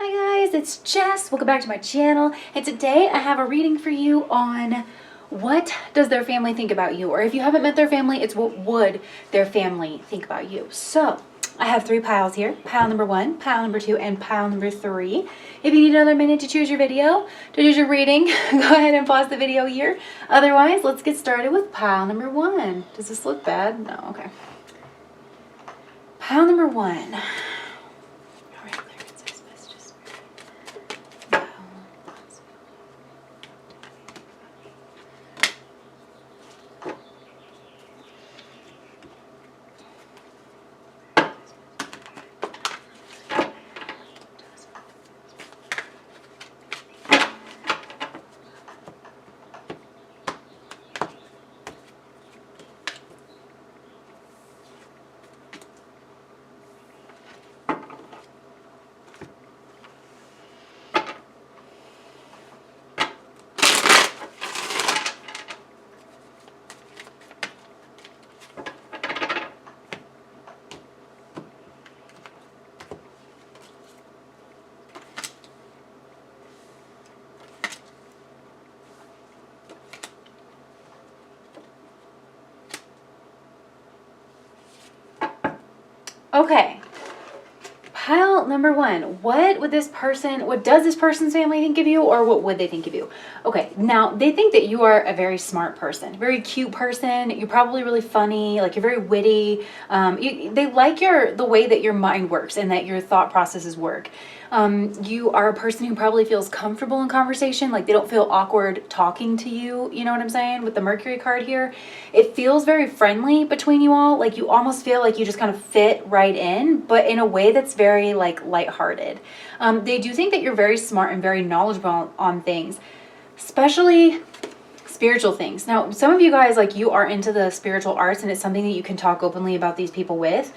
Hi guys, it's Jess. Welcome back to my channel. And today I have a reading for you on what does their family think about you? Or if you haven't met their family, it's what would their family think about you? So I have 3 piles here. Pile number 1, pile number 2, and pile number 3. If you need another minute to choose your video, to choose your reading, go ahead and pause the video here. Otherwise, let's get started with pile number 1. Does this look bad? No, okay. Pile number 1. Okay, pile number 1. What does this person's family think of you, or what would they think of you? Okay, now they think that you are a very smart person, very cute person. You're probably really funny, like you're very witty. They like the way that your mind works and that your thought processes work. You are a person who probably feels comfortable in conversation, like they don't feel awkward talking to you, you know what I'm saying? With the Mercury card here, it feels very friendly between you all, like you almost feel like you just kind of fit right in, but in a way that's very like lighthearted. They do think that you're very smart and very knowledgeable on things, especially spiritual things. Now, some of you guys, like you are into the spiritual arts and it's something that you can talk openly about these people with.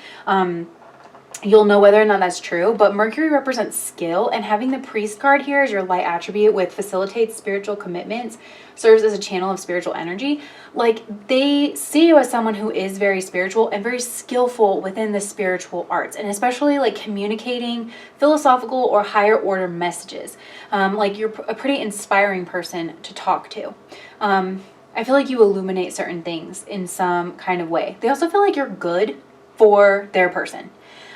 You'll know whether or not that's true, but Mercury represents skill, and having the priest card here as your light attribute, with facilitates spiritual commitments, serves as a channel of spiritual energy. Like they see you as someone who is very spiritual and very skillful within the spiritual arts, and especially like communicating philosophical or higher order messages. Like you're a pretty inspiring person to talk to. I feel like you illuminate certain things in some kind of way. They also feel like you're good for their person.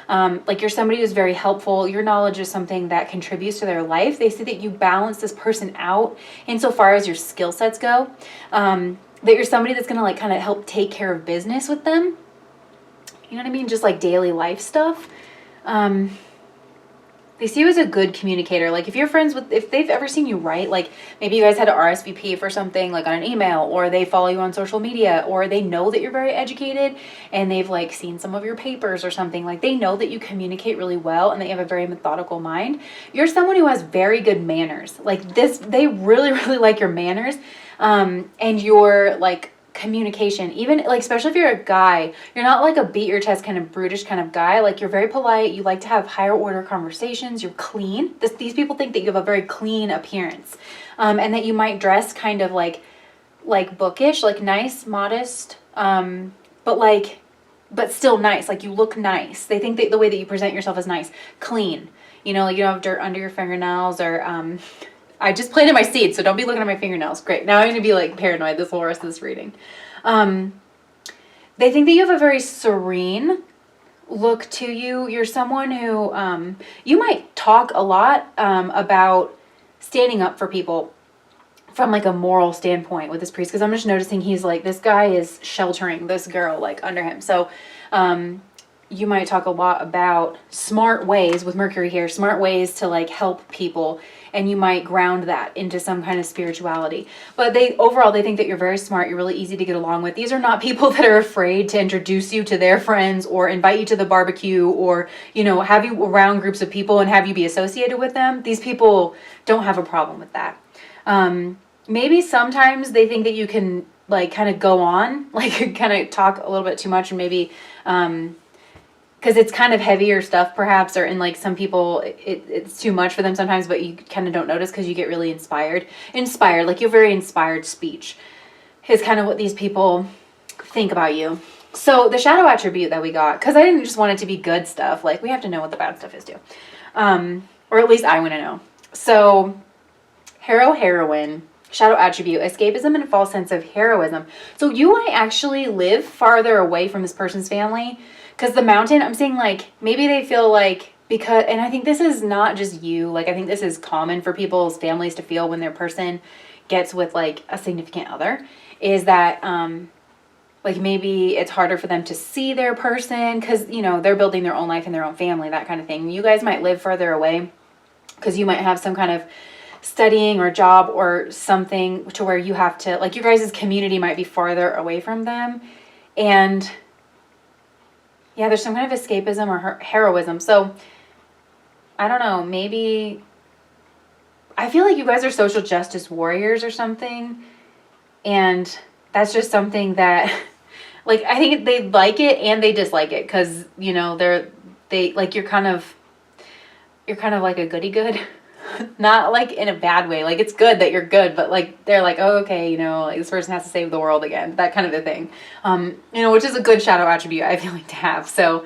Like you're somebody who's very helpful. Your knowledge is something that contributes to their life. They see that you balance this person out insofar as your skill sets go. That you're somebody that's going to like kind of help take care of business with them. You know what I mean? Just like daily life stuff. They see you as a good communicator. Like if you're friends with, if they've ever seen you write, like maybe you guys had to RSVP for something like on an email, or they follow you on social media, or they know that you're very educated and they've like seen some of your papers or something, like they know that you communicate really well and that you have a very methodical mind. You're someone who has very good manners. Like this, they really, really like your manners. And your like communication, even like, especially if you're a guy, you're not like a beat your chest kind of brutish kind of guy. Like you're very polite. You like to have higher order conversations. You're clean. These people think that you have a very clean appearance, and that you might dress kind of like bookish, like nice, modest, but still nice. Like you look nice. They think that the way that you present yourself is nice, clean. You know, like you don't have dirt under your fingernails, or I just planted my seed, so don't be looking at my fingernails. Great. Now I'm going to be like paranoid this whole rest of this reading. They think that you have a very serene look to you. You're someone who, you might talk a lot about standing up for people from like a moral standpoint with this priest, because I'm just noticing he's like, this guy is sheltering this girl like under him. So you might talk a lot about smart ways with Mercury here, smart ways to like help people, and you might ground that into some kind of spirituality. But overall they think that you're very smart, you're really easy to get along with. These are not people that are afraid to introduce you to their friends or invite you to the barbecue, or, you know, have you around groups of people and have you be associated with them. These people don't have a problem with that. Maybe sometimes they think that you can like kind of go on, like kind of talk a little bit too much, and maybe because it's kind of heavier stuff perhaps, or in like some people it's too much for them sometimes, but you kind of don't notice because you get really inspired, like you're very inspired speech is kind of what these people think about you. So the shadow attribute that we got, because I didn't just want it to be good stuff, like we have to know what the bad stuff is too, or or at least I want to know. So heroine, shadow attribute, escapism and a false sense of heroism. So you might actually live farther away from this person's family, because the mountain, I'm saying like maybe they feel like, because, and I think this is not just you, like I think this is common for people's families to feel when their person gets with like a significant other, is that like maybe it's harder for them to see their person because, you know, they're building their own life and their own family, that kind of thing. You guys might live further away because you might have some kind of studying or job or something to where you have to, like, your guys' community might be farther away from them. And yeah, there's some kind of escapism or heroism. So I don't know, maybe I feel like you guys are social justice warriors or something. And that's just something that, like, I think they like it and they dislike it because, you know, they like, you're kind of like a goody good. Not like in a bad way. Like, it's good that you're good, but like, they're like, oh, okay, you know, like this person has to save the world again. That kind of a thing. You know, which is a good shadow attribute, I feel like, to have. So,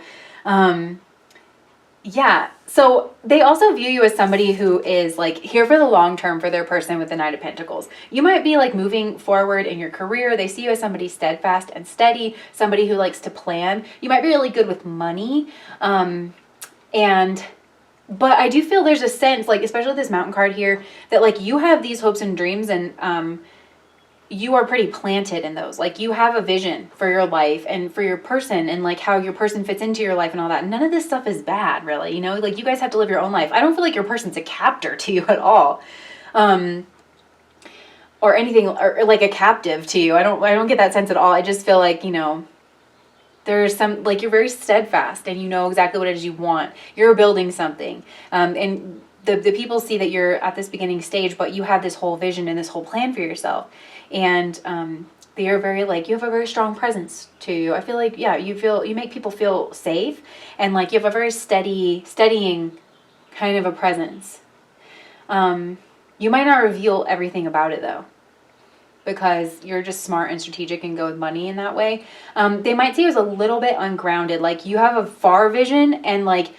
yeah. So they also view you as somebody who is like here for the long term for their person with the Knight of Pentacles. You might be like moving forward in your career. They see you as somebody steadfast and steady, somebody who likes to plan. You might be really good with money. But I do feel there's a sense, like, especially with this mountain card here, that like you have these hopes and dreams and you are pretty planted in those. Like, you have a vision for your life and for your person and like how your person fits into your life and all that. None of this stuff is bad, really. You know, like, you guys have to live your own life. I don't feel like your person's a captor to you at all. Or anything, or like a captive to you. I don't get that sense at all. I just feel like, you know, there's some, like, you're very steadfast and you know exactly what it is you want. You're building something. And the people see that you're at this beginning stage, but you have this whole vision and this whole plan for yourself. And they are very, like, you have a very strong presence to you. I feel like, yeah, you make people feel safe and like you have a very steadying kind of a presence. You might not reveal everything about it though, because you're just smart and strategic and go with money in that way. They might see you as a little bit ungrounded. Like, you have a far vision and like,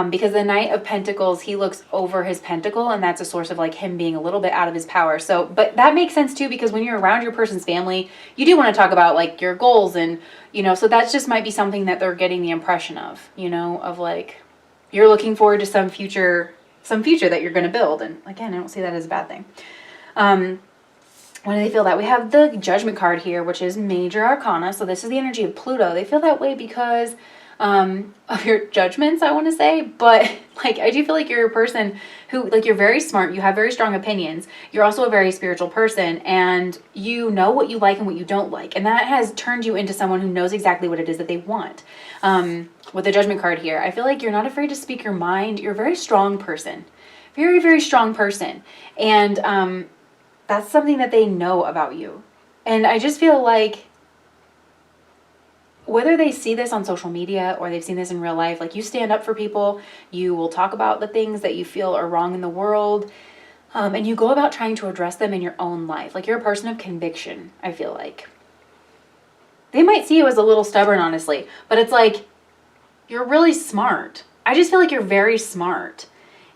because the Knight of Pentacles, he looks over his pentacle and that's a source of like him being a little bit out of his power. So, but that makes sense too, because when you're around your person's family, you do want to talk about like your goals and, you know, so that's just might be something that they're getting the impression of, you know, of like, you're looking forward to some future that you're going to build. And again, I don't see that as a bad thing. When do they feel that? We have the Judgment card here, which is Major Arcana. So this is the energy of Pluto. They feel that way because of your judgments, I want to say. But like, I do feel like you're a person who, like, you're very smart. You have very strong opinions. You're also a very spiritual person. And you know what you like and what you don't like. And that has turned you into someone who knows exactly what it is that they want. With the Judgment card here, I feel like you're not afraid to speak your mind. You're a very strong person. Very, very strong person. And that's something that they know about you. And I just feel like whether they see this on social media or they've seen this in real life, like, you stand up for people, you will talk about the things that you feel are wrong in the world, and you go about trying to address them in your own life. Like, you're a person of conviction, I feel like. They might see you as a little stubborn, honestly, but it's like, you're really smart. I just feel like you're very smart.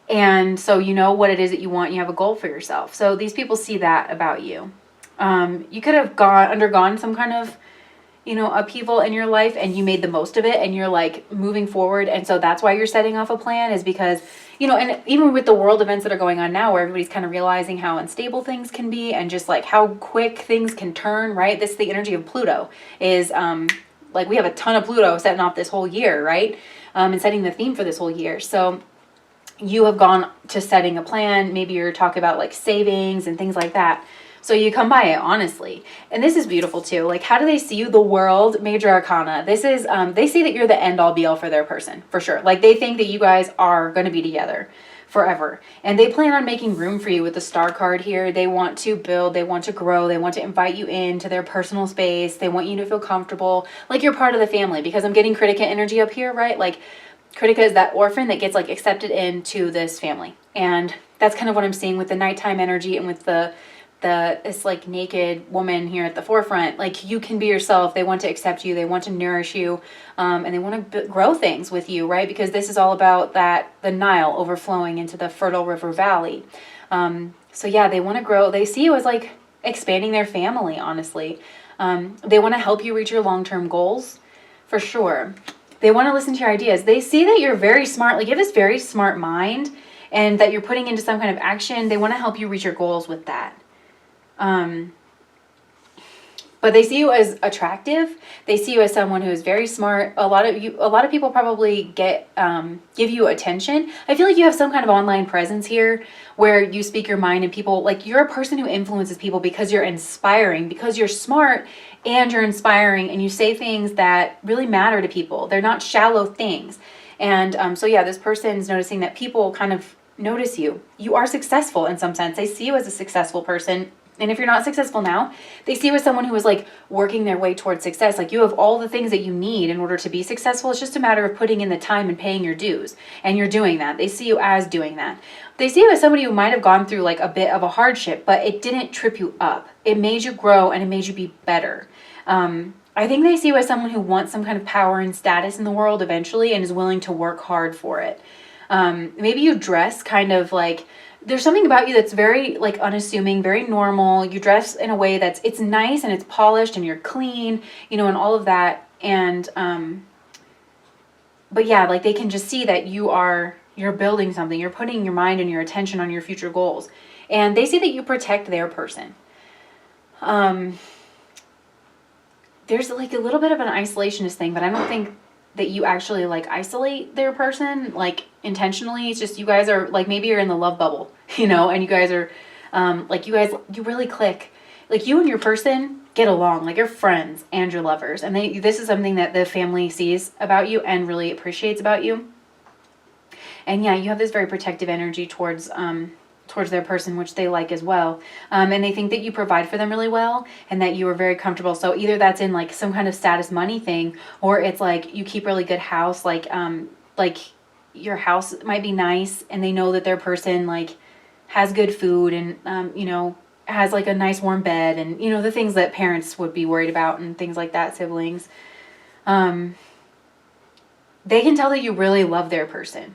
And so you know what it is that you want. You have a goal for yourself. So these people see that about you. You could have undergone some kind of, you know, upheaval in your life and you made the most of it and you're like moving forward. And so that's why you're setting off a plan, is because, you know, and even with the world events that are going on now where everybody's kind of realizing how unstable things can be and just like how quick things can turn, right? This is the energy of Pluto, is like, we have a ton of Pluto setting off this whole year, right? And setting the theme for this whole year. So you have gone to setting a plan. Maybe you're talking about like savings and things like that. So you come by it honestly. And this is beautiful too. Like, how do they see you? The World, Major Arcana. This is, they see that you're the end all be all for their person, for sure. Like, they think that you guys are going to be together forever. And they plan on making room for you with the Star card here. They want to build, they want to grow, they want to invite you into their personal space. They want you to feel comfortable, like you're part of the family, because I'm getting Critica energy up here, right? Like, Critica is that orphan that gets like accepted into this family. And that's kind of what I'm seeing with the nighttime energy and with the this like naked woman here at the forefront. Like, you can be yourself. They want to accept you. They want to nourish you, and they want to grow things with you, right? Because this is all about the Nile overflowing into the fertile river valley. So yeah, they want to grow. They see you as like expanding their family, honestly. They want to help you reach your long-term goals, for sure. They want to listen to your ideas. They see that you're very smart. Like, you have this very smart mind, and that you're putting into some kind of action. They want to help you reach your goals with that. But they see you as attractive. They see you as someone who is very smart. A lot of people probably give you attention. I feel like you have some kind of online presence here where you speak your mind, and people, like, you're a person who influences people because you're inspiring, because you're smart and you're inspiring, and you say things that really matter to people. They're not shallow things. And so yeah, this person's noticing that people kind of notice you. You are successful in some sense. They see you as a successful person. And if you're not successful now, they see you as someone who is like working their way towards success. Like, you have all the things that you need in order to be successful. It's just a matter of putting in the time and paying your dues. And you're doing that. They see you as doing that. They see you as somebody who might have gone through like a bit of a hardship, but it didn't trip you up. It made you grow, and it made you be better. I think they see you as someone who wants some kind of power and status in the world eventually, and is willing to work hard for it. Maybe you dress kind of like, there's something about you that's very like unassuming, very normal. You dress in a way it's nice and it's polished and you're clean, and all of that. And, but yeah, like, they can just see that you're building something. You're putting your mind and your attention on your future goals. And they see that you protect their person. There's like a little bit of an isolationist thing, but I don't think that you actually like isolate their person like intentionally. It's just you guys are like, maybe you're in the love bubble, and you guys are you really click. Like, you and your person get along, like, you're friends and you're lovers. And this is something that the family sees about you and really appreciates about you. And yeah, you have this very protective energy towards their person, which they like as well. And they think that you provide for them really well, and that you are very comfortable. So either that's in like some kind of status money thing, or it's like you keep really good house, like your house might be nice, and they know that their person like has good food, and has like a nice warm bed, and the things that parents would be worried about, and things like that, siblings. They can tell that you really love their person.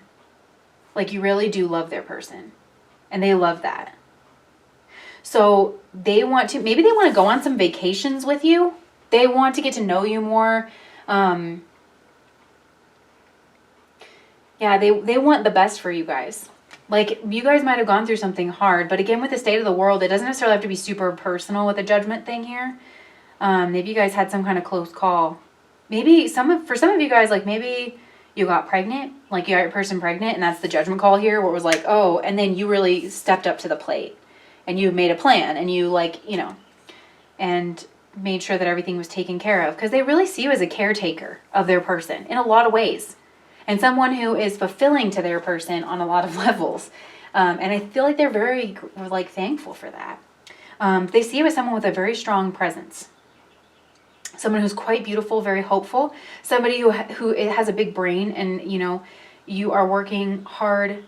Like, you really do love their person. And they love that. So maybe they want to go on some vacations with you. They want to get to know you more. Yeah, they want the best for you guys. Like, you guys might have gone through something hard, but again, with the state of the world, it doesn't necessarily have to be super personal with the judgment thing here. Maybe you guys had some kind of close call. Maybe for some of you guys, like, maybe you got pregnant, like you got your person pregnant, and that's the judgment call here, where it was like, oh, and then you really stepped up to the plate, and you made a plan, and you and made sure that everything was taken care of, because they really see you as a caretaker of their person in a lot of ways, and someone who is fulfilling to their person on a lot of levels. And I feel like they're very like thankful for that. They see you as someone with a very strong presence. Someone who's quite beautiful, very hopeful. Somebody who has a big brain, and you are working hard.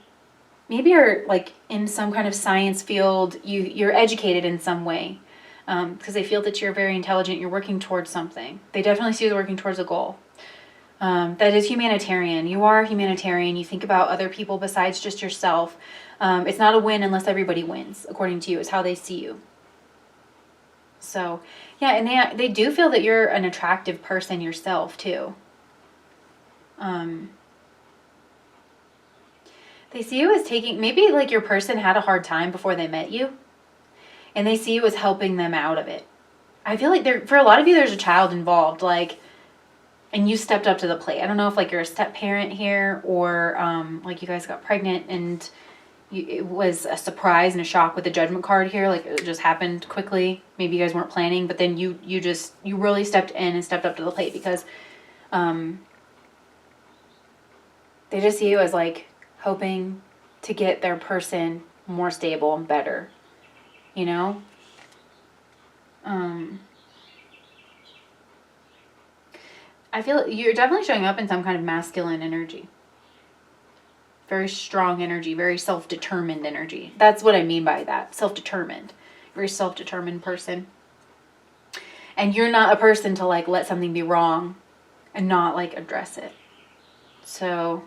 Maybe you're like in some kind of science field. You're educated in some way, because they feel that you're very intelligent. You're working towards something. They definitely see you working towards a goal. That is humanitarian. You are humanitarian. You think about other people besides just yourself. It's not a win unless everybody wins, according to you, is how they see you. So, yeah, and they do feel that you're an attractive person yourself, too. They see you as maybe like your person had a hard time before they met you, and they see you as helping them out of it. I feel like for a lot of you, there's a child involved, like, and you stepped up to the plate. I don't know if like you're a step parent here, or like you guys got pregnant and it was a surprise and a shock with the judgment card here. Like, it just happened quickly. Maybe you guys weren't planning, but then you really stepped in and stepped up to the plate, because they just see you as like hoping to get their person more stable and better, I feel you're definitely showing up in some kind of masculine energy. Very strong energy, very self-determined energy. That's what I mean by that, self-determined. very self-determined person. And you're not a person to like let something be wrong and not like address it. So,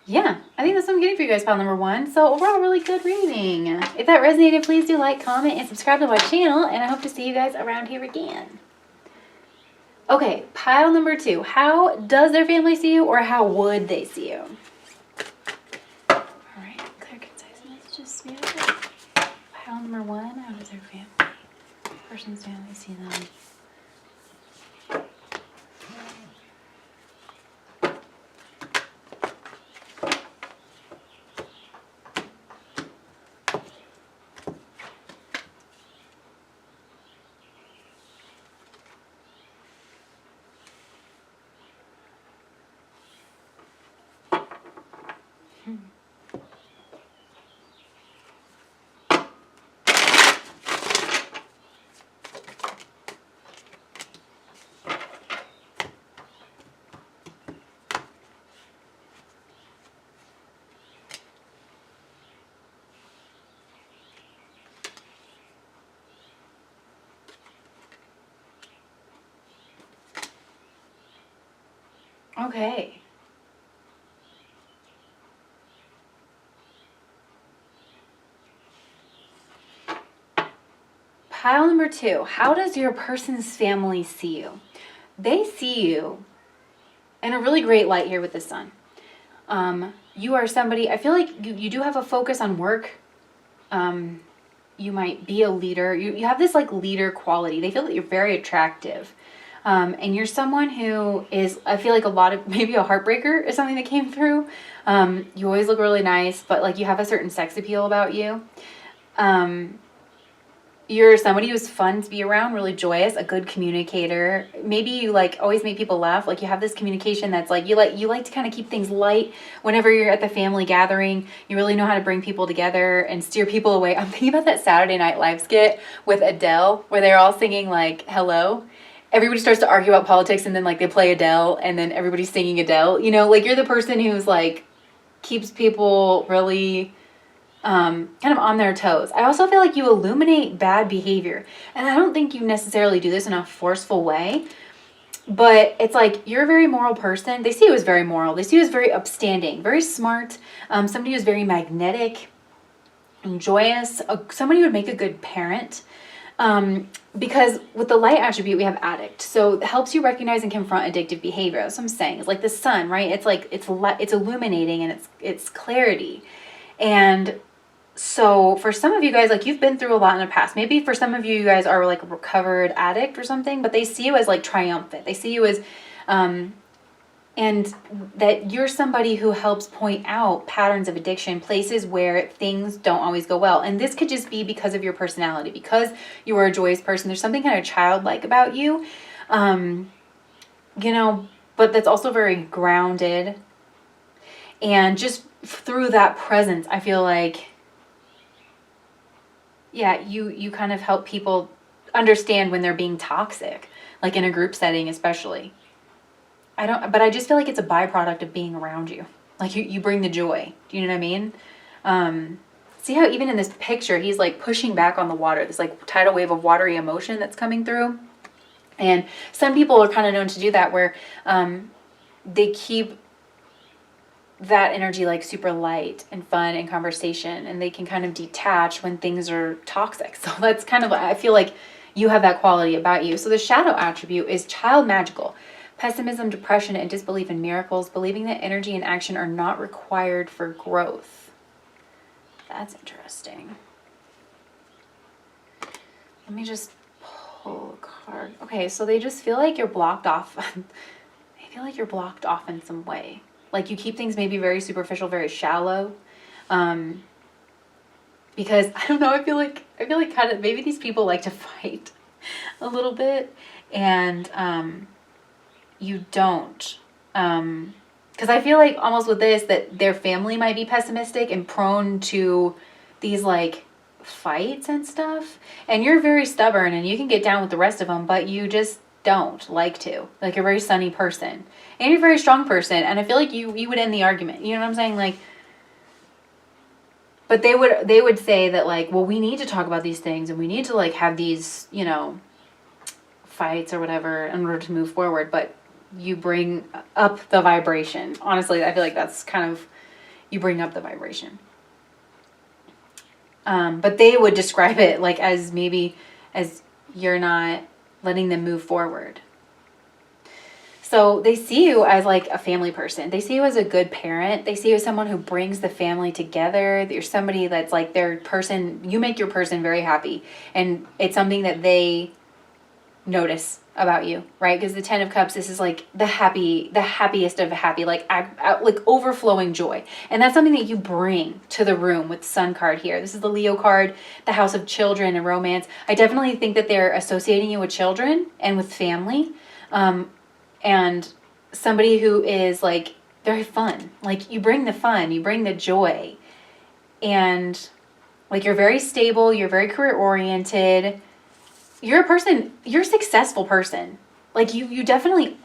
yeah, I think that's what I'm getting for you guys, pile number 1. So overall, really good reading. If that resonated, please do like, comment, and subscribe to my channel. And I hope to see you guys around here again. Okay, pile number 2. How does their family see you, or how would they see you? All right, clear, concise messages. Pile number 1. How does their family, person's family see them? Okay. Pile number 2. How does your person's family see you? They see you in a really great light here with the sun. You are somebody, I feel like you do have a focus on work. You might be a leader. You have this like leader quality. They feel that you're very attractive. And you're someone who is, I feel like a lot of, maybe a heartbreaker is something that came through. You always look really nice, but like you have a certain sex appeal about you. You're somebody who's fun to be around, really joyous, a good communicator. Maybe you like always make people laugh. Like you have this communication that's like, you like to kind of keep things light whenever you're at the family gathering. You really know how to bring people together and steer people away. I'm thinking about that Saturday Night Live skit with Adele where they're all singing like, hello. Everybody starts to argue about politics and then like they play Adele and then everybody's singing Adele. You know, like you're the person who's like keeps people really kind of on their toes. I also feel like you illuminate bad behavior. And I don't think you necessarily do this in a forceful way, but it's like you're a very moral person. They see you as very moral. They see you as very upstanding, very smart, somebody who's very magnetic and joyous, somebody who would make a good parent. Because with the light attribute, we have addict. So it helps you recognize and confront addictive behavior. That's what I'm saying. It's like the sun, right? It's like, it's illuminating and it's clarity. And so for some of you guys, like you've been through a lot in the past. Maybe for some of you, you guys are like a recovered addict or something, but they see you as like triumphant. They see you as, and that you're somebody who helps point out patterns of addiction, places where things don't always go well. And this could just be because of your personality, because you are a joyous person. There's something kind of childlike about you, you know, but that's also very grounded. And just through that presence, I feel like, yeah, you kind of help people understand when they're being toxic, like in a group setting, especially. But I just feel like it's a byproduct of being around you. Like you bring the joy. Do you know what I mean? See how even in this picture, he's like pushing back on the water, this like tidal wave of watery emotion that's coming through. And some people are kind of known to do that where they keep that energy like super light and fun and conversation, and they can kind of detach when things are toxic. So that's kind of, I feel like you have that quality about you. So the shadow attribute is child magical. Pessimism, depression, and disbelief in miracles, believing that energy and action are not required for growth. That's interesting. Let me just pull a card. Okay, so they just feel like you're blocked off. They feel like you're blocked off in some way. Like you keep things maybe very superficial, very shallow. Because I don't know, I feel like kind of maybe these people like to fight a little bit, and you don't. Because I feel like almost with this that their family might be pessimistic and prone to these like fights and stuff, and you're very stubborn and you can get down with the rest of them, but you just don't like to. Like you're a very sunny person and you're a very strong person, and I feel like you would end the argument. You know what I'm saying? Like But they would say that like, well, we need to talk about these things and we need to like have these, you know, fights or whatever in order to move forward. But you bring up the vibration. Honestly, I feel like that's kind of, you bring up the vibration. But they would describe it like as maybe as you're not letting them move forward. So they see you as like a family person. They see you as a good parent. They see you as someone who brings the family together. You're somebody that's like their person. You make your person very happy. And it's something that they notice about you, right? Because the 10 of Cups, this is like the happiest of happy, like overflowing joy. And that's something that you bring to the room with Sun card here. This is the Leo card, the house of children and romance. I definitely think that they're associating you with children and with family. And somebody who is like very fun. Like you bring the fun, you bring the joy. And like you're very stable, you're very career oriented. You're a person, you're a successful person. Like you definitely,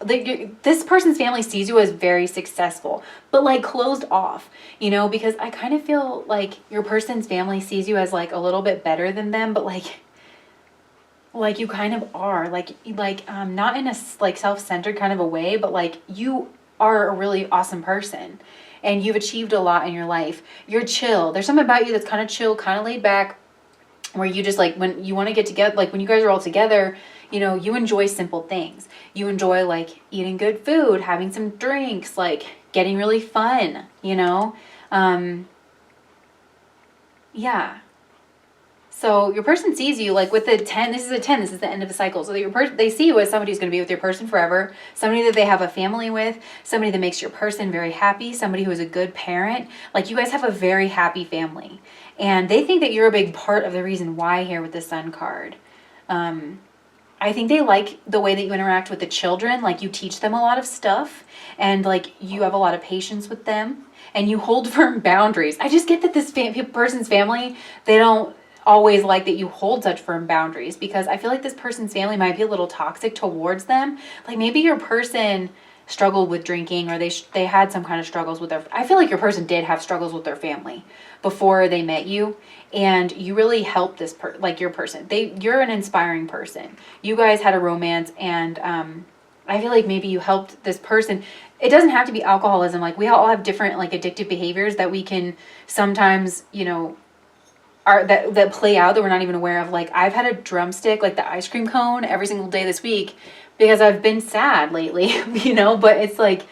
this person's family sees you as very successful, but like closed off, you know, because I kind of feel like your person's family sees you as like a little bit better than them, but like you kind of are like not in a like self-centered kind of a way, but like you are a really awesome person and you've achieved a lot in your life. You're chill. There's something about you that's kind of chill, kind of laid back, where you just like, when you want to get together, like when you guys are all together, you know, you enjoy simple things. You enjoy like eating good food, having some drinks, like getting really fun, you know? Yeah. So your person sees you like with the 10, this is a 10, this is the end of the cycle. So that they see you as somebody who's going to be with your person forever, somebody that they have a family with, somebody that makes your person very happy, somebody who is a good parent. Like you guys have a very happy family. And they think that you're a big part of the reason why here with the Sun card. I think they like the way that you interact with the children. Like you teach them a lot of stuff and like you have a lot of patience with them and you hold firm boundaries. I just get that this person's family, they don't always like that you hold such firm boundaries, because I feel like this person's family might be a little toxic towards them. Like maybe your person struggled with drinking, or they had some kind of struggles with their, I feel like your person did have struggles with their family before they met you, and you really helped this your person. You're an inspiring person. You guys had a romance, and I feel like maybe you helped this person. It doesn't have to be alcoholism. Like we all have different like addictive behaviors that we can sometimes, you know, that play out that we're not even aware of. Like I've had a drumstick, like the ice cream cone, every single day this week because I've been sad lately, you know, but it's like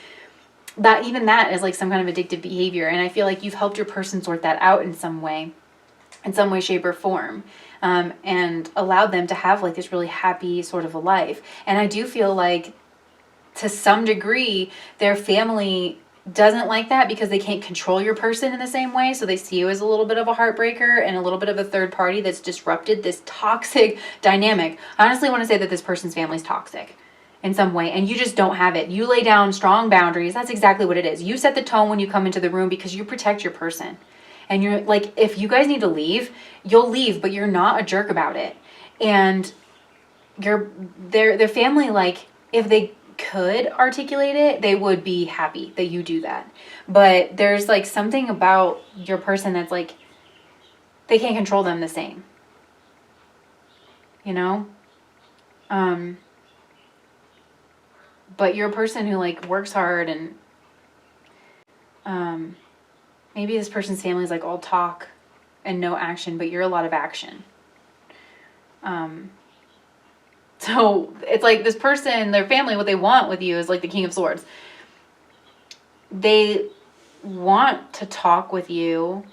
that, even that is like some kind of addictive behavior. And I feel like you've helped your person sort that out in some way, shape or form, and allowed them to have like this really happy sort of a life. And I do feel like to some degree, their family doesn't like that because they can't control your person in the same way. So they see you as a little bit of a heartbreaker and a little bit of a third party that's disrupted this toxic dynamic. I honestly want to say that this person's family is toxic in some way, and you just don't have it. You lay down strong boundaries. That's exactly what it is. You set the tone when you come into the room because you protect your person. And you're like, if you guys need to leave, you'll leave, but you're not a jerk about it. And their family, like, if they could articulate it, they would be happy that you do that. But there's like something about your person that's like, they can't control them the same, you know? But you're a person who like works hard, and maybe this person's family is like all talk and no action, but you're a lot of action. So it's like this person, their family, what they want with you is like the King of Swords. They want to talk with you.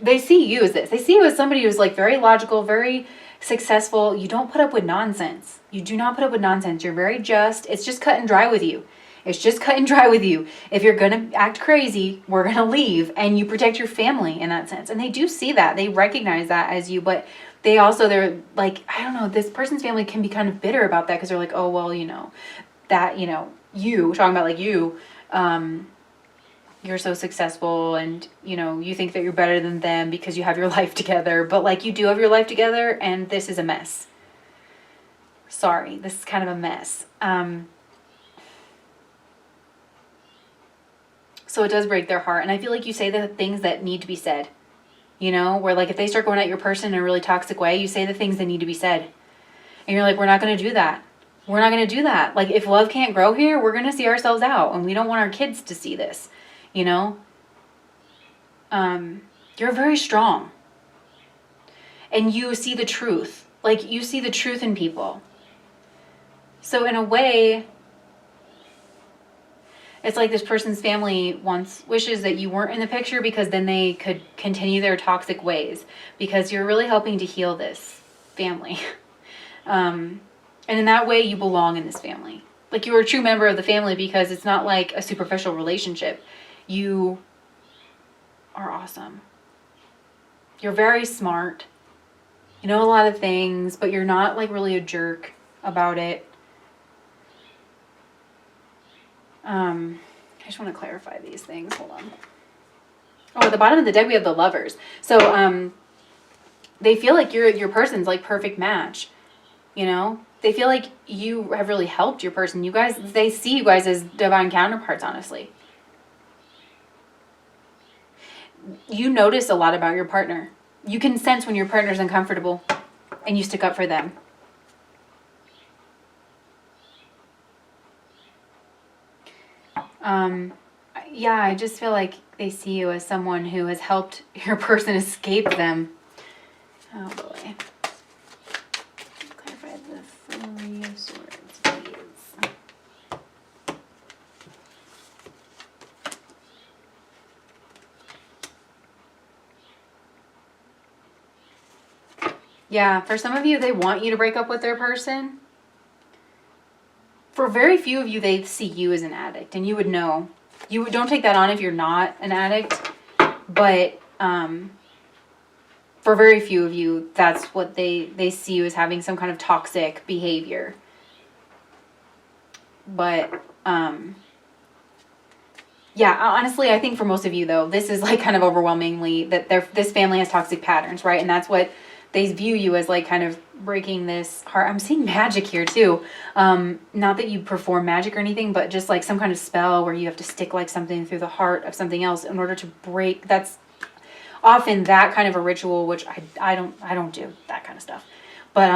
They see you as this. They see you as somebody who's like very logical, very successful. You don't put up with nonsense. You do not put up with nonsense. You're very just. It's just cut and dry with you. It's just cut and dry with you. If you're going to act crazy, we're going to leave. And you protect your family in that sense. And they do see that. They recognize that as you. But they're like, I don't know, this person's family can be kind of bitter about that because they're like, oh, well, you know, that, you know, you, talking about like you, you're so successful and, you know, you think that you're better than them because you have your life together. But like you do have your life together, and this is a mess. Sorry, this is kind of a mess. So it does break their heart. And I feel like you say the things that need to be said. you know, where like if they start going at your person in a really toxic way, you say the things that need to be said. And you're like, we're not going to do that. We're not going to do that. Like, if love can't grow here, we're going to see ourselves out. And we don't want our kids to see this, you know? You're very strong. And you see the truth. Like, you see the truth in people. So in a way, it's like this person's family wishes that you weren't in the picture, because then they could continue their toxic ways, because you're really helping to heal this family. And in that way, you belong in this family. Like, you're a true member of the family, because it's not like a superficial relationship. You are awesome. You're very smart. You know a lot of things, but you're not like really a jerk about it. I just want to clarify these things. Hold on. Oh, at the bottom of the deck, we have the Lovers. So, they feel like your person's like perfect match. You know, they feel like you have really helped your person. You guys, they see you guys as divine counterparts, honestly. You notice a lot about your partner. You can sense when your partner's uncomfortable, and you stick up for them. Yeah, I just feel like they see you as someone who has helped your person escape them. Oh boy. Clarify the Three of Swords, please. Yeah, for some of you, they want you to break up with their person. For very few of you, they see you as an addict, and you would know. You don't take that on if you're not an addict, but for very few of you, that's what they see you as, having some kind of toxic behavior. But yeah, honestly, I think for most of you, though, this is like kind of overwhelmingly that this family has toxic patterns, right? And that's what they view you as, like kind of breaking this heart. I'm seeing magic here too. Not that you perform magic or anything, but just like some kind of spell where you have to stick like something through the heart of something else in order to break. That's often that kind of a ritual, which I don't do that kind of stuff. But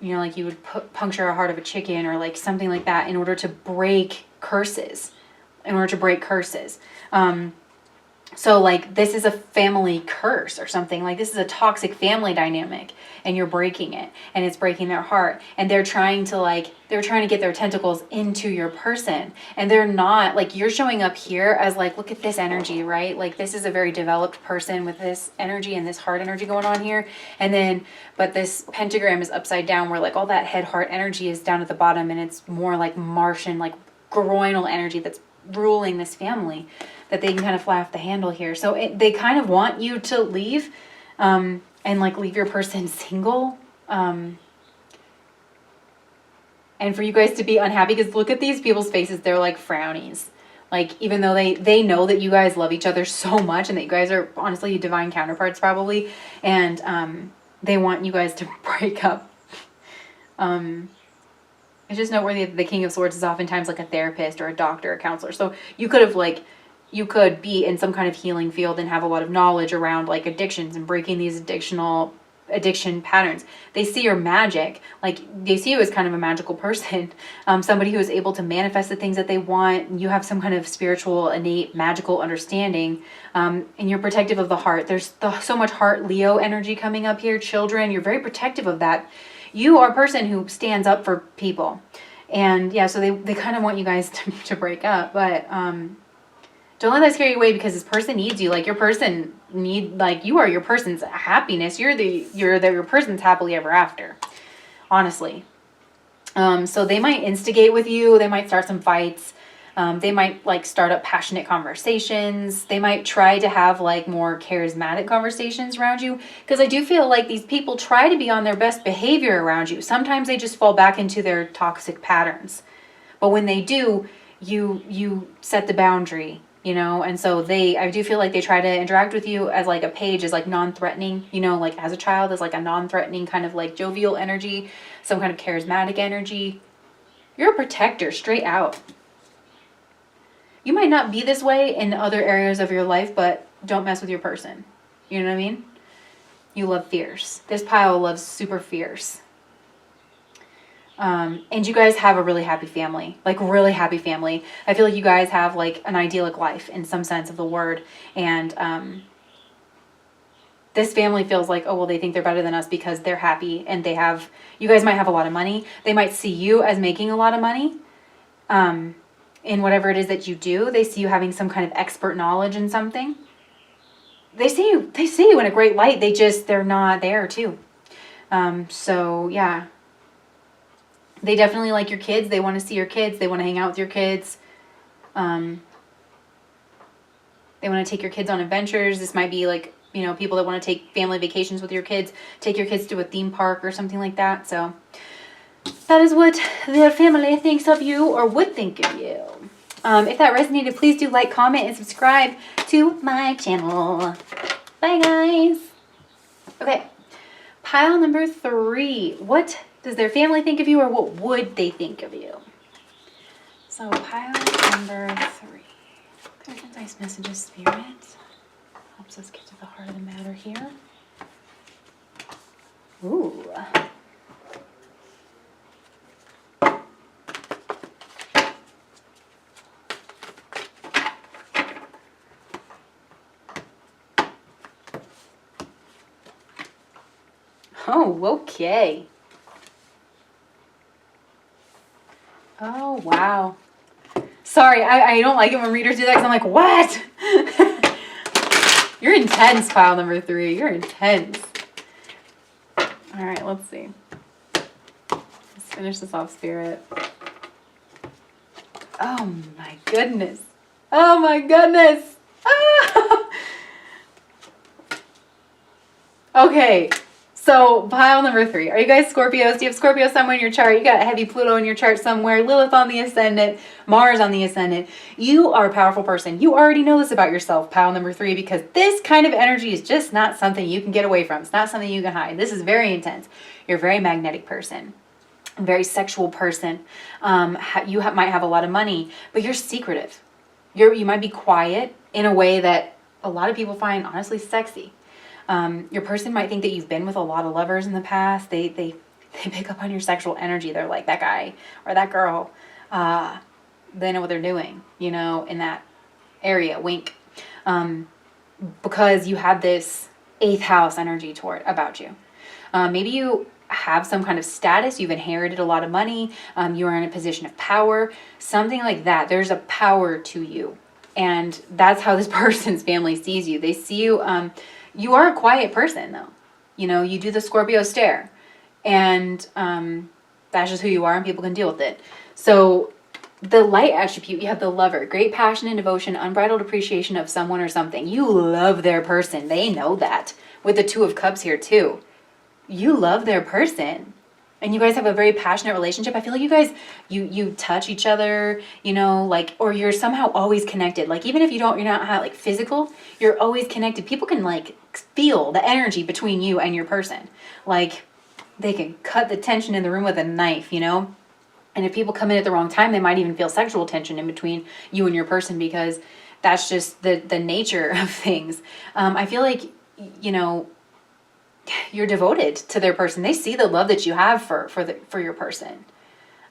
you know, like you would puncture a heart of a chicken or like something like that in order to break curses. So like this is a family curse or something. Like this is a toxic family dynamic, and you're breaking it, and it's breaking their heart, and they're trying to get their tentacles into your person, and they're not, like, you're showing up here as like, look at this energy, right? Like this is a very developed person with this energy and this heart energy going on here, and then but this pentagram is upside down where like all that head heart energy is down at the bottom, and it's more like Martian, like groinal energy that's ruling this family, that they can kind of fly off the handle here. So they kind of want you to leave and like leave your person single, and for you guys to be unhappy, because look at these people's faces, they're like frownies. Like, even though they know that you guys love each other so much, and that you guys are honestly divine counterparts probably, and they want you guys to break up. It's just noteworthy that the King of Swords is oftentimes like a therapist or a doctor, a counselor. So you could be in some kind of healing field and have a lot of knowledge around like addictions and breaking these addiction patterns. They see your magic, like they see you as kind of a magical person, somebody who is able to manifest the things that they want. You have some kind of spiritual, innate, magical understanding, and you're protective of the heart. There's so much heart Leo energy coming up here. Children, you're very protective of that. You are a person who stands up for people. And yeah, so they kind of want you guys to break up, but don't let that scare you away, because this person needs you. Like your person you are your person's happiness. You're your person's happily ever after, honestly. So they might instigate with you. They might start some fights. They might like start up passionate conversations. They might try to have like more charismatic conversations around you, because I do feel like these people try to be on their best behavior around you. Sometimes they just fall back into their toxic patterns, but when they do, you set the boundary, you know. And so I do feel like they try to interact with you as like a page, as like non-threatening, you know, like as a child, as like a non-threatening kind of like jovial energy, some kind of charismatic energy. You're a protector straight out. You might not be this way in other areas of your life, but don't mess with your person. You know what I mean? You love fierce. This pile loves super fierce. And you guys have a really happy family, like really happy family. I feel like you guys have like an idyllic life in some sense of the word. And this family feels like, oh, well, they think they're better than us because they're happy and they have, you guys might have a lot of money. They might see you as making a lot of money. In whatever it is that you do, they see you having some kind of expert knowledge in something. They see you in a great light. They're not there too. So yeah. They definitely like your kids. They want to see your kids. They want to hang out with your kids. They want to take your kids on adventures. This might be like, you know, people that want to take family vacations with your kids, take your kids to a theme park or something like that. So that is what their family thinks of you or would think of you. If that resonated, please do like, comment, and subscribe to my channel. Bye, guys. Okay. Pile number 3. What does their family think of you, or what would they think of you? So pile number 3. There's a nice message of spirit. Helps us get to the heart of the matter here. Ooh. Oh, okay. Oh, wow. Sorry, I don't like it when readers do that because I'm like, what? You're intense, pile number 3. You're intense. All right, let's see. Let's finish this off, spirit. Oh, my goodness. Oh, my goodness. Ah! Okay. So, pile number 3. Are you guys Scorpios? Do you have Scorpio somewhere in your chart? You got a heavy Pluto in your chart somewhere. Lilith on the ascendant. Mars on the ascendant. You are a powerful person. You already know this about yourself, pile number 3, because this kind of energy is just not something you can get away from. It's not something you can hide. This is very intense. You're a very magnetic person. A very sexual person. You might have a lot of money, but you're secretive. You might be quiet in a way that a lot of people find honestly sexy. Your person might think that you've been with a lot of lovers in the past. They pick up on your sexual energy. They're like, that guy or that girl, they know what they're doing, you know, in that area, wink. Because you have this 8th house energy about you. Maybe you have some kind of status. You've inherited a lot of money. You are in a position of power, something like that. There's a power to you. And that's how this person's family sees you. They see you, you are a quiet person, though. You know, you do the Scorpio stare. And that's just who you are, and people can deal with it. So the light attribute, you have the lover. Great passion and devotion, unbridled appreciation of someone or something. You love their person. They know that. With the 2 of Cups here, too. You love their person. And you guys have a very passionate relationship. I feel like you guys, you touch each other, you know, like, or you're somehow always connected. Like, even if you're not like physical, you're always connected. People can like feel the energy between you and your person. Like, they can cut the tension in the room with a knife, you know? And if people come in at the wrong time, they might even feel sexual tension in between you and your person, because that's just the nature of things. I feel like, you know, you're devoted to their person. They see the love that you have for your person.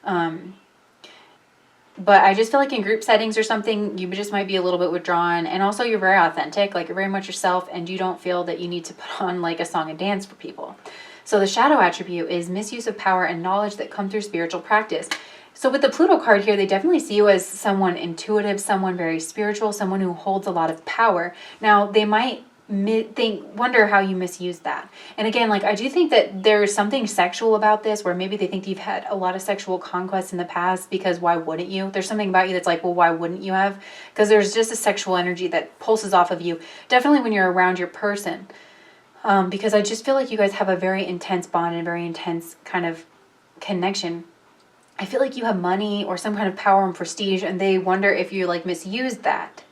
But I just feel like in group settings or something, you just might be a little bit withdrawn. And also you're very authentic, like you're very much yourself, and you don't feel that you need to put on like a song and dance for people. So the shadow attribute is misuse of power and knowledge that come through spiritual practice. So with the Pluto card here, they definitely see you as someone intuitive, someone very spiritual, someone who holds a lot of power. Now, they might wonder how you misuse that. And again, like, I do think that there's something sexual about this, where maybe they think you've had a lot of sexual conquests in the past, because why wouldn't you? There's something about you that's like, well, why wouldn't you have? Because there's just a sexual energy that pulses off of you, definitely when you're around your person. Because I just feel like you guys have a very intense bond and a very intense kind of connection. I feel like you have money or some kind of power and prestige, and they wonder if you like misuse that.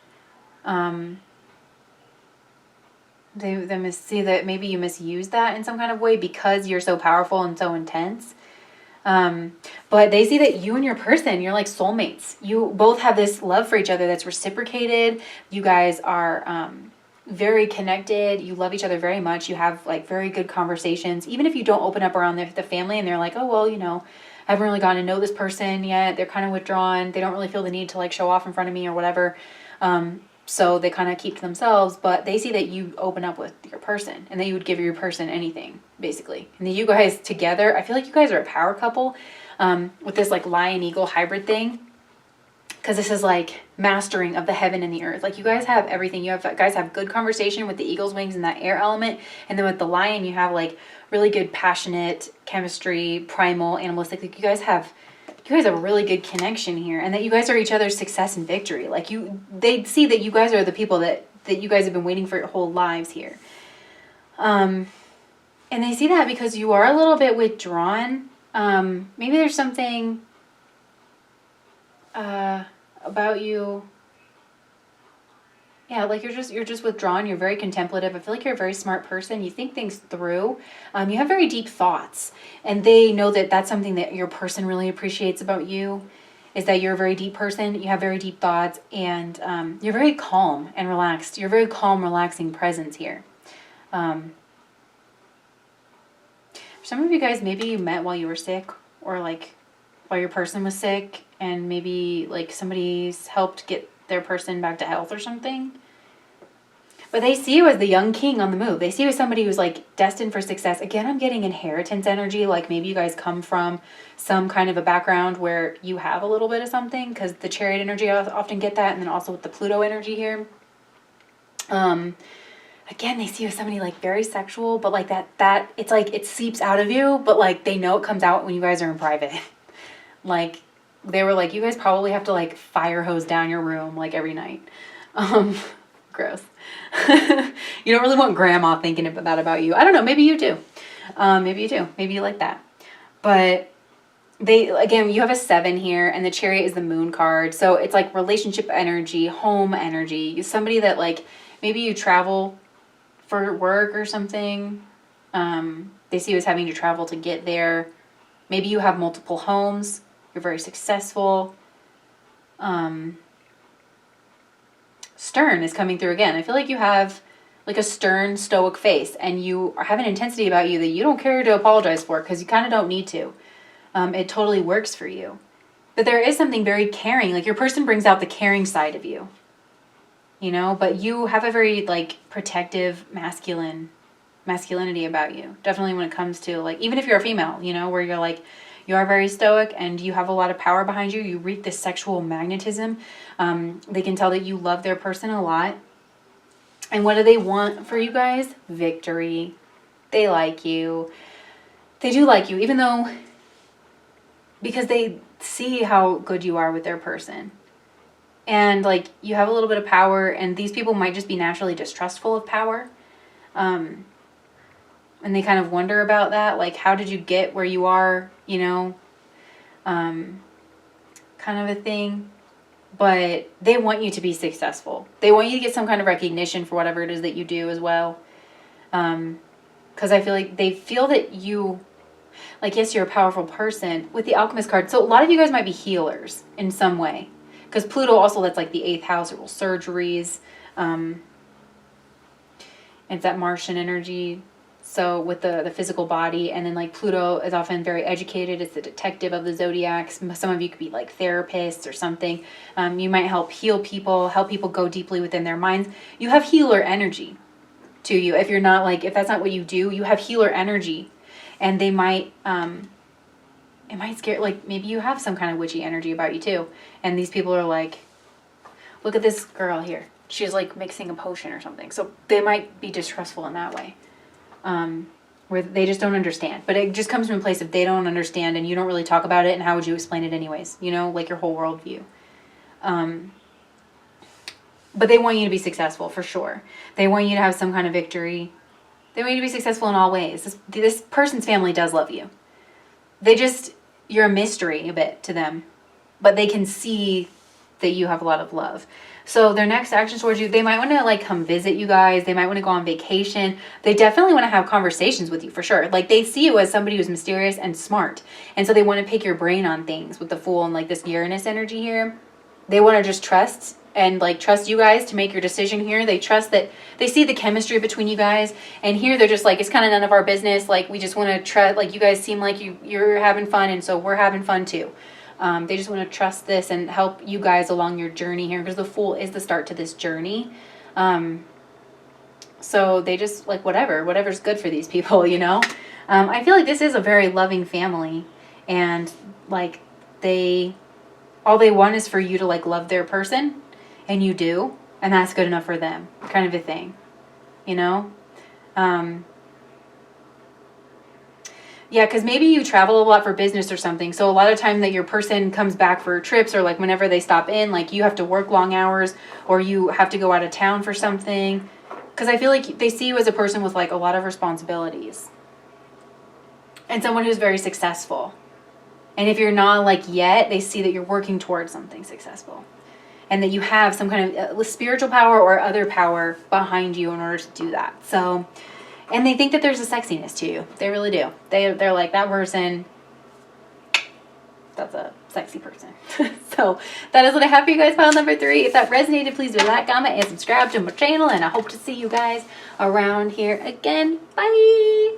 They see that maybe you misuse that in some kind of way because you're so powerful and so intense. But they see that you and your person, you're like soulmates. You both have this love for each other that's reciprocated. You guys are very connected. You love each other very much. You have like very good conversations. Even if you don't open up around the family and they're like, oh, well, I haven't really gotten to know this person yet. They're kind of withdrawn. They don't really feel the need to like show off in front of me or whatever. So they kind of keep to themselves, but they see that you open up with your person and that you would give your person anything, basically. And that you guys together, I feel like you guys are a power couple with this like lion eagle hybrid thing. Because this is like mastering of the heaven and the earth. Like you guys have everything. Guys have good conversation with the eagle's wings and that air element. And then with the lion, you have like really good passionate chemistry, primal, animalistic. Like you guys have a really good connection here. And that you guys are each other's success and victory. Like they see that you guys are the people that you guys have been waiting for your whole lives here. And they see that because you are a little bit withdrawn. Maybe there's something about you. Yeah, like you're just withdrawn. You're very contemplative. I feel like you're a very smart person. You think things through. You have very deep thoughts, and they know that that's something that your person really appreciates about you, is that you're a very deep person. You have very deep thoughts, and you're very calm and relaxed. You're a very calm, relaxing presence here. For some of you guys, maybe you met while you were sick, or like while your person was sick, and maybe like somebody's helped get their person back to health or something. But they see you as the young king on the move. They see you as somebody who's like destined for success. Again, I'm getting inheritance energy. Like maybe you guys come from some kind of a background where you have a little bit of something, because the chariot energy, I often get that. And then also with the Pluto energy here. Again, they see you as somebody like very sexual, but like that it's like it seeps out of you, but like they know it comes out when you guys are in private. Like they were like, you guys probably have to like fire hose down your room like every night. Gross. You don't really want grandma thinking about that about you. I don't know. Maybe you do. Maybe you do. Maybe you like that. But again, you have a 7 here, and the chariot is the moon card. So it's like relationship energy, home energy. Somebody that like, maybe you travel for work or something. They see you as having to travel to get there. Maybe you have multiple homes. You're very successful. Stern is coming through again. I feel like you have like a stern, stoic face, and you have an intensity about you that you don't care to apologize for, because you kind of don't need to. It totally works for you. But there is something very caring. Like your person brings out the caring side of you, but you have a very like protective masculinity about you. Definitely when it comes to like, even if you're a female, where you're like, you are very stoic and you have a lot of power behind you. You reap this sexual magnetism. They can tell that you love their person a lot. And what do they want for you guys? Victory. They like you. They do like you, even though, because they see how good you are with their person. And like you have a little bit of power, and these people might just be naturally distrustful of power. And they kind of wonder about that. Like, how did you get where you are? Kind of a thing. But they want you to be successful. They want you to get some kind of recognition for whatever it is that you do as well. Because I feel like they feel that you, like, yes, you're a powerful person with the Alchemist card. So a lot of you guys might be healers in some way. Because Pluto also, that's like the 8th house, or surgeries. It's that Martian energy. So with the physical body, and then like Pluto is often very educated. It's the detective of the zodiac. Some of you could be like therapists or something. You might help heal people, help people go deeply within their minds. You have healer energy to you. If you're not like, if that's not what you do, you have healer energy, and they might, it might scare, like maybe you have some kind of witchy energy about you too. And these people are like, look at this girl here. She's like mixing a potion or something. So they might be distrustful in that way. Where they just don't understand, but it just comes from a place of they don't understand, and you don't really talk about it, and how would you explain it anyways, like your whole worldview. But they want you to be successful for sure. They want you to have some kind of victory. They want you to be successful in all ways. This person's family does love you. You're a mystery a bit to them, but they can see that you have a lot of love. So their next action towards you, they might want to like come visit you guys. They might want to go on vacation. They definitely want to have conversations with you for sure. Like they see you as somebody who's mysterious and smart. And so they want to pick your brain on things with the Fool and like this Uranus energy here. They want to just trust and like trust you guys to make your decision here. They trust that they see the chemistry between you guys, and here they're just like, it's kind of none of our business. Like, we just want to trust, like, you guys seem like you're having fun, and so we're having fun too. They just want to trust this and help you guys along your journey here, because the Fool is the start to this journey. So they just like whatever's good for these people, you know. I feel like this is a very loving family, and like all they want is for you to like love their person, and you do, and that's good enough for them, kind of a thing, you know. Yeah, because maybe you travel a lot for business or something, so a lot of time that your person comes back for trips, or like whenever they stop in, like you have to work long hours, or you have to go out of town for something, because I feel like they see you as a person with like a lot of responsibilities, and someone who's very successful. And if you're not like yet, they see that you're working towards something successful, and that you have some kind of spiritual power or other power behind you in order to do that. So, and they think that there's a sexiness to you. They really do. They're like, that person, that's a sexy person. So that is what I have for you guys, pile number 3. If that resonated, please do like, comment, and subscribe to my channel. And I hope to see you guys around here again. Bye.